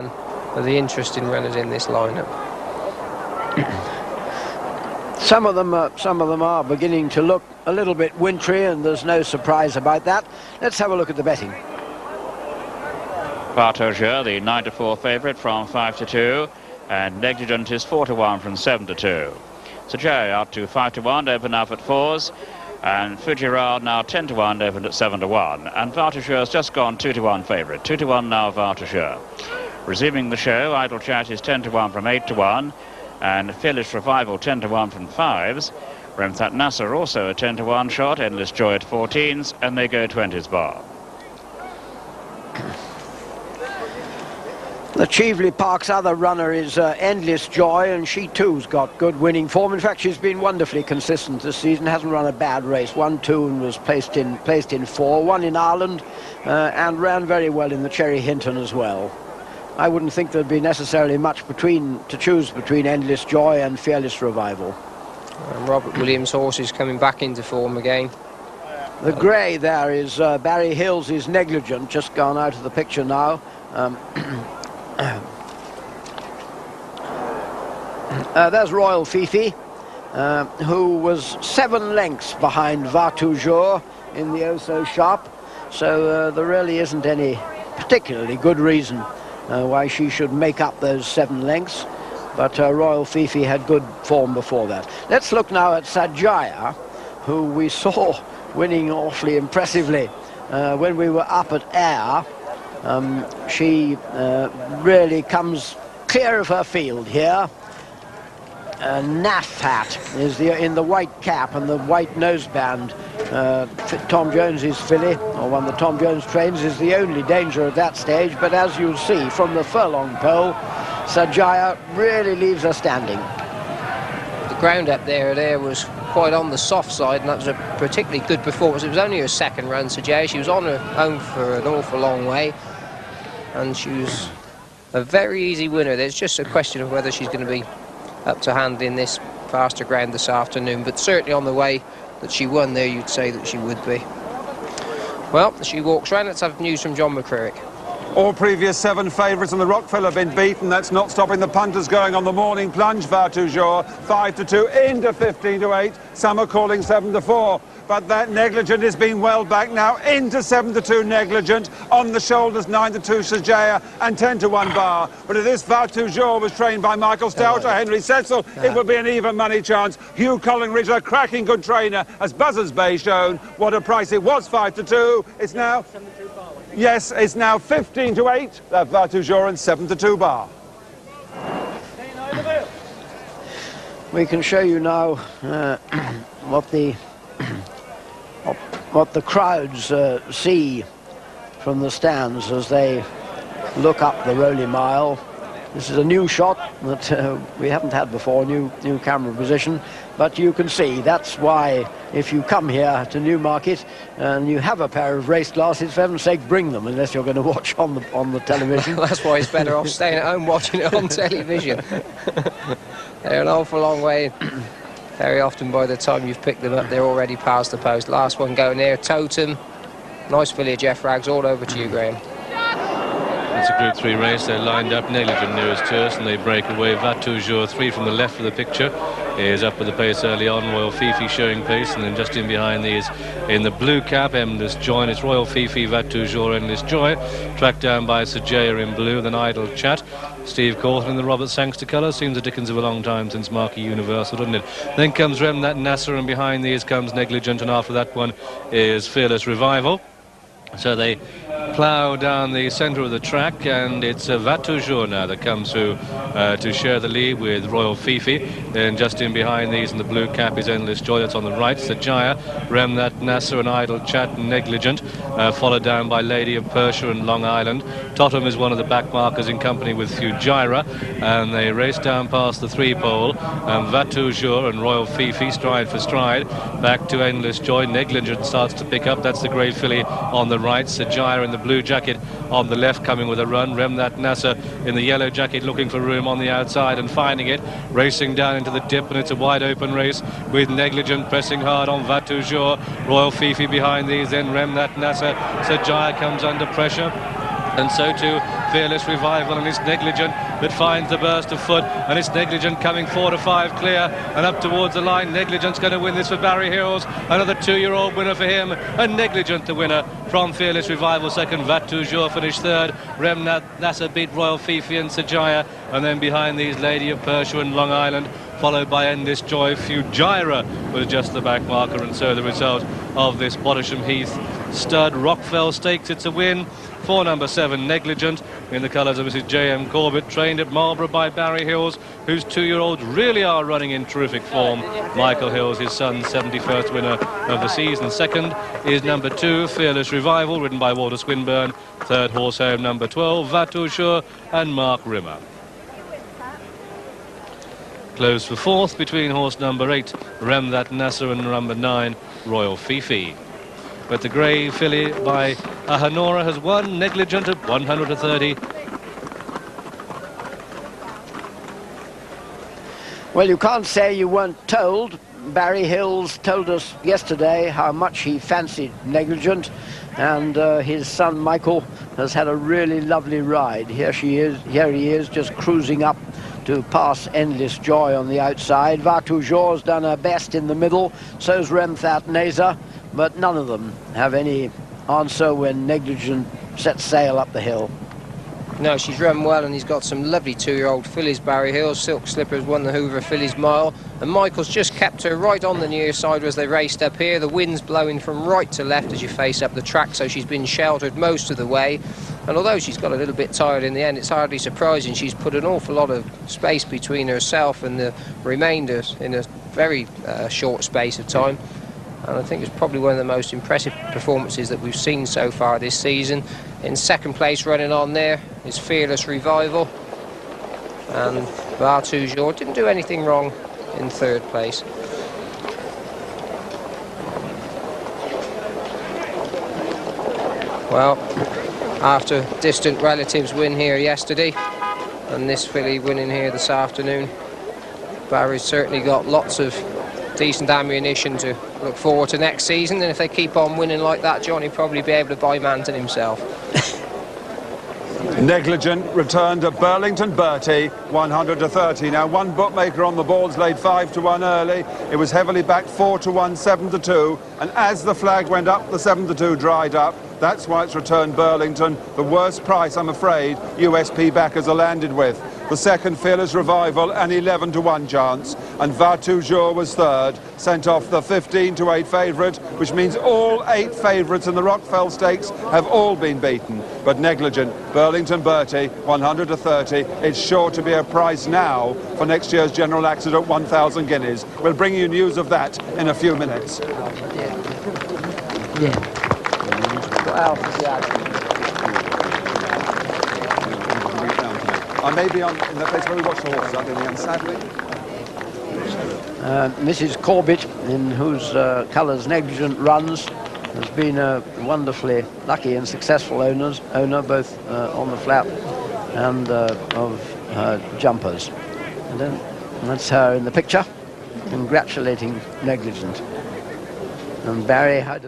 of the interesting runners in this lineup. Some of them are beginning to look a little bit wintry, and there's no surprise about that. Let's have a look at the betting. Vartoja, the 9-4 favourite from 5-2, and Negligent is 4-1 from 7-2. Sajay out to 5-1, open up at 4s, and Fujirar now 10-1, opened at 7-1, and Vartoja has just gone 2-1 favourite. 2-1 now Vartoja. Resuming the show, Idle Chat is 10-1 from 8-1, and Fearless Revival 10-1 from 5s. Remthat Nasser also a 10-1 shot, Endless Joy at 14s, and they go 20s bar. The Cheveley Park's other runner is Endless Joy, and she too's got good winning form. In fact, she's been wonderfully consistent this season, hasn't run a bad race. 1, 2 and was placed in 4, 1 in Ireland, and ran very well in the Cherry Hinton as well. I wouldn't think there'd be necessarily much to choose between Endless Joy and Fearless Revival. And Robert Williams' horse is coming back into form again. The grey there is Barry Hills' is Negligent, just gone out of the picture now. There's Royal Fifi, who was 7 lengths behind Vartoja in the oh-so sharp, so there really isn't any particularly good reason why she should make up those 7 lengths, but Royal Fifi had good form before that. Let's look now at Sajaya, who we saw winning awfully impressively when we were up at Ayr. She really comes clear of her field here. Naff Hat is in the white cap and the white noseband. Tom Jones's filly, or one that Tom Jones trains, is the only danger at that stage, but as you'll see from the furlong pole, Sajaya really leaves her standing. The ground up there was quite on the soft side, and that was a particularly good performance. It was only her second run, Sajaya. She was on her own for an awful long way, and she was a very easy winner. There's just a question of whether she's going to be up to hand in this faster ground this afternoon, but certainly on the way that she won there, you'd say that she would be. Well, she walks round. Let's have news from John McCririck. All previous 7 favourites on the Rockfell have been beaten. That's not stopping the punters going on the morning plunge. Vartoja 5-2 into 15-8. Some are calling 7-4. But that Negligent is being well back now into 7-2 Negligent. On the shoulders 9-2 Sajaya and 10-1 Bar. But if this Vartoja was trained by Michael Stout or Henry Cecil, it would be an even money chance. Hugh Collingridge, a cracking good trainer, as Buzzards Bay shown. What a price. It was 5-2. It's now... Yes, it's now 15-8. That Vartoja and 7-2 Bar. We can show you now what the crowds see from the stands as they look up the Rowley Mile. This is a new shot that we haven't had before, new camera position, but you can see that's why if you come here to Newmarket and you have a pair of race glasses, for heaven's sake, bring them, unless you're going to watch on the television. That's why it's better off staying at home watching it on television. They're an awful long way. Very often by the time you've picked them up, they're already past the post. Last one going there, Totem. Nice filly, Jeff Raggs. All over to you, Graham. It's a Group 3 race. They're lined up. Negligent nearest to us, and they break away. Vartoja 3 from the left of the picture is up with the pace early on. Royal Fifi showing pace, and then just in behind these in the blue cap, Endless Joy. It's Royal Fifi, Vartoja, Endless Joy, tracked down by Sajaya in blue, then Idle Chat. Steve Corton in the Robert Sangster colour. Seems the dickens of a long time since Marquis Universal, doesn't it? Then comes Remthat Nasser, and behind these comes Negligent, and after that one is Fearless Revival. So they plough down the centre of the track, and it's Vartoja now that comes through to share the lead with Royal Fifi. Then just in behind these in the blue cap is Endless Joy, that's on the right. Sajaya, Remthat Nasser and Idle Chat and Negligent, followed down by Lady of Persia and Long Island. Totem is one of the back markers in company with Fujairah, and they race down past the 3-pole. Vartoja and Royal Fifi stride for stride back to Endless Joy. Negligent starts to pick up, that's the grey filly on the right. Sajaya in the blue jacket on the left coming with a run. Remthat Nasser in the yellow jacket looking for room on the outside and finding it, racing down into the dip, and it's a wide open race with Negligent pressing hard on Vartoja. Royal Fifi behind these, then Remthat Nasser. Sajaya comes under pressure. And so too, Fearless Revival, and it's Negligent that finds the burst of foot, and it's Negligent coming 4 to 5 clear and up towards the line. Negligent's going to win this for Barry Hills, another 2-year-old winner for him, and Negligent the winner from Fearless Revival. Second, Va Toujours finished third. Rem Nasser beat Royal Fifi and Sajaya, and then behind these, Lady of Persia and Long Island, followed by Endless Joy. Fujairah was just the back marker, and so the result of this Bottisham Heath stud. Rockfell Stakes, it's a win for number 7, Negligent, in the colours of Mrs. J.M. Corbett, trained at Marlborough by Barry Hills, whose 2-year-olds really are running in terrific form. Michael Hills, his son's 71st winner of the season. Second is number 2, Fearless Revival, ridden by Walter Swinburne. Third, horse home, number 12, Va Toujours and Mark Rimmer. Close for fourth between horse number 8, Remdat Nasser, and number 9, Royal Fifi. But the grey filly by Ahanora has won, Negligent at 130. Well, you can't say you weren't told. Barry Hills told us yesterday how much he fancied Negligent, and his son Michael has had a really lovely ride. Here he is, just cruising up to pass Endless Joy on the outside. Va Toujour's done her best in the middle, so's Remthat Nasser, but none of them have any answer when Negligent sets sail up the hill. No, she's run well, and he's got some lovely 2-year-old fillies. Barry Hills, Silk Slippers won the Hoover Fillies Mile, and Michael's just kept her right on the near side as they raced up here. The wind's blowing from right to left as you face up the track, so she's been sheltered most of the way. And although she's got a little bit tired in the end, it's hardly surprising. She's put an awful lot of space between herself and the remainders in a very short space of time. And I think it's probably one of the most impressive performances that we've seen so far this season. In second place, running on there, is Fearless Revival. And Va Toujours didn't do anything wrong in third place. Well, after Distant Relatives win here yesterday, and this filly winning here this afternoon, Barry's certainly got lots of decent ammunition to look forward to next season, and if they keep on winning like that, Johnny will probably be able to buy Manton himself. Negligent returned to Burlington Bertie, 100-30. Now, one bookmaker on the boards laid 5-1 early. It was heavily backed 4-1, 7-2, and as the flag went up, the 7-2 dried up. That's why it's returned Burlington. The worst price, I'm afraid, USP backers are landed with. The second, Fearless Revival, an 11-1 chance, and Va Toujours was third, sent off the 15-8 favourite, which means all 8 favourites in the Rockfell Stakes have all been beaten. But Negligent, Burlington Bertie, 100-30. It's sure to be a prize now for next year's General Accident, 1,000 guineas. We'll bring you news of that in a few minutes. Well, I may be in the place where we watch the horses, aren't they, sadly? Mrs. Corbett, in whose colours Negligent runs, has been a wonderfully lucky and successful owner both on the flat and of her jumpers. And then that's her in the picture, congratulating Negligent. And Barry, how did